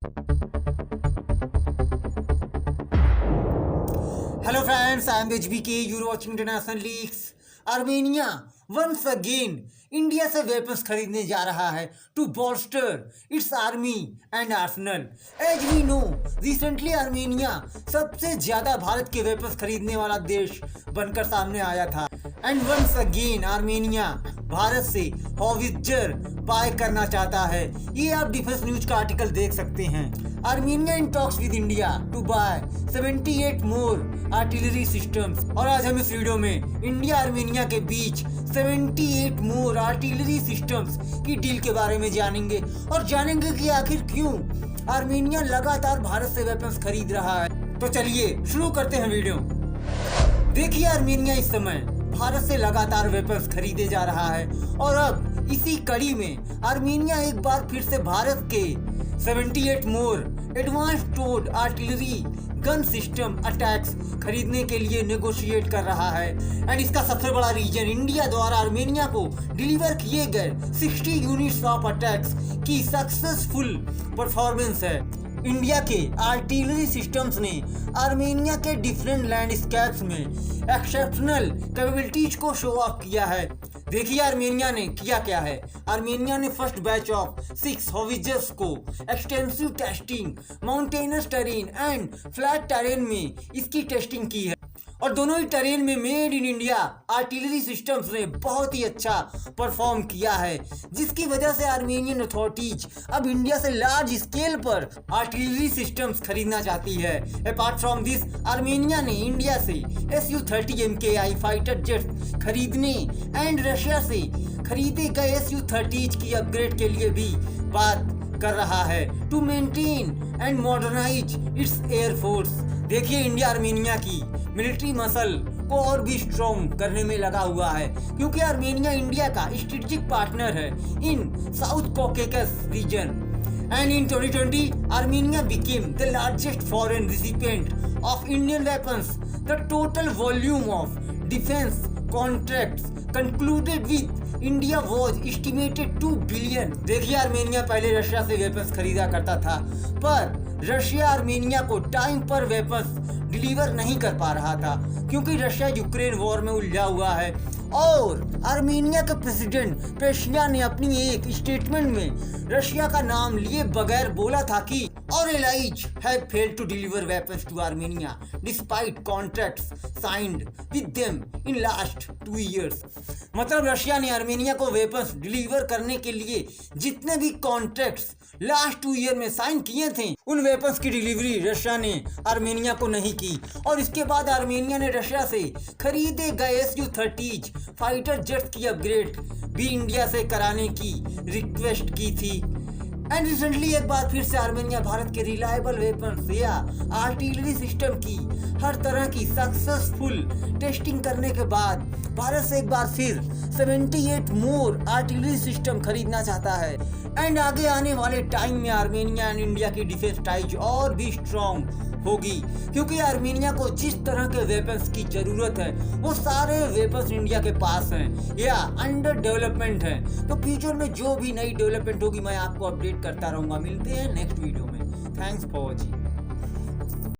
Hello friends, I am HBK. You're watching International Leaks. Armenia once again India से weapons खरीदने जा रहा है to bolster its army and arsenal. As we know recently Armenia सबसे ज्यादा भारत के weapons खरीदने वाला देश बनकर सामने आया था। And once again Armenia Bharat से हॉवित्जर बाय करना चाहता है। ये आप डिफेंस न्यूज का आर्टिकल देख सकते हैं। Armenia in talks with India to buy 78 more artillery systems. और आज हम इस वीडियो में इंडिया आर्मेनिया के बीच 78 मोर आर्टिलरी सिस्टम्स की डील के बारे में जानेंगे और जानेंगे कि आखिर क्यों आर्मेनिया लगातार भारत से वेपन्स खरीद रहा है। तो चलिए शुरू करते हैं वीडियो। देखिए आर्मेनिया इस समय भारत से लगातार वेपन्स खरीदे जा रहा है और अब इसी कड़ी में आर्मेनिया एक बार फिर से भारत के 78 more advance towed artillery gun system ATAGS खरीदने के लिए नेगोशिएट कर रहा है। एंड इसका सबसे बड़ा रीजन इंडिया द्वारा आर्मेनिया को डिलीवर किए गए 60 यूनिट्स ऑफ अटैक्स की सक्सेसफुल परफॉर्मेंस है। इंडिया के आर्टिलरी सिस्टम्स ने आर्मेनिया के डिफरेंट लैंडस्केप्स में एक्सेप्शनल कैपेबिलिटीज को शो ऑफ किया है। देखिए आर्मेनिया ने किया क्या है। आर्मेनिया ने फर्स्ट बैच ऑफ 6 हॉवित्जर्स को extensive testing mountainous terrain and flat terrain में इसकी टेस्टिंग की है और दोनों ही टेरेन में made in India artillery systems ने बहुत ही अच्छा परफॉर्म किया है, जिसकी वजह से आर्मेनियन अथॉरिटीज अब इंडिया से लार्ज स्केल पर आर्टिलरी सिस्टम्स खरीदना चाहती है। अपार्ट फ्रॉम दिस आर्मेनिया ने इंडिया से Su-30 MKI फाइटर जेट्स खरीदने एंड रशिया से खरीदे गए Su-30 की अपग्रेड के लिए भी बात कर रहा है to maintain and modernise its air force. देखिए इंडिया आर्मेनिया की मिलिट्री मसल को और भी स्ट्रॉन्ग करने में लगा हुआ है, क्योंकि आर्मेनिया इंडिया का स्ट्रेटेजिक पार्टनर है in South Caucasus region. And in 2020 Armenia became the largest foreign recipient of Indian weapons. The total volume of defense contracts concluded with India was estimated 2 billion. देखिए Armenia पहले Russia से weapons खरीदा करता था, पर Russia Armenia को time पर weapons deliver नहीं कर पा रहा था, क्योंकि रशिया यूक्रेन वॉर में उलझा हुआ है। और आर्मेनिया के प्रेसिडेंट पेशिया ने अपनी एक स्टेटमेंट में रशिया का नाम लिए बगैर बोला था कि और allies have failed to deliver weapons to Armenia despite contracts signed with them in last 2 years. मतलब रशिया ने आर्मेनिया को वेपन्स डिलीवर करने के लिए जितने भी कॉन्ट्रैक्ट्स लास्ट 2 ईयर में साइन किए थे, उन वेपन्स की डिलीवरी रशिया ने आर्मेनिया को नहीं की। और इसके बाद आर्मेनिया ने रशिया से खरीदे गए Su-30 फाइटर जेट्स की अपग्रेड भी इंडिया से कराने की रिक्वेस्ट की थी। एंड रिसेंटली एक बार फिर से आर्मेनिया भारत के रिलायबल वेपन्स या आर्टिलरी सिस्टम की हर तरह की सक्सेसफुल टेस्टिंग करने के बाद भारत से एक बार फिर 78 मोर आर्टिलरी सिस्टम खरीदना चाहता है। एंड आगे आने वाले टाइम में आर्मेनिया एंड इंडिया की डिफेंस टाइज और भी स्ट्रॉन्ग होगी, क्योंकि आर्मेनिया को जिस तरह के वेपन्स की जरूरत है वो सारे वेपन्स इंडिया के पास हैं या अंडर डेवलपमेंट हैं। तो फ्यूचर में जो भी नई डेवलपमेंट होगी मैं आपको अपडेट करता रहूंगा। मिलते हैं नेक्स्ट वीडियो में। Thanks for watching.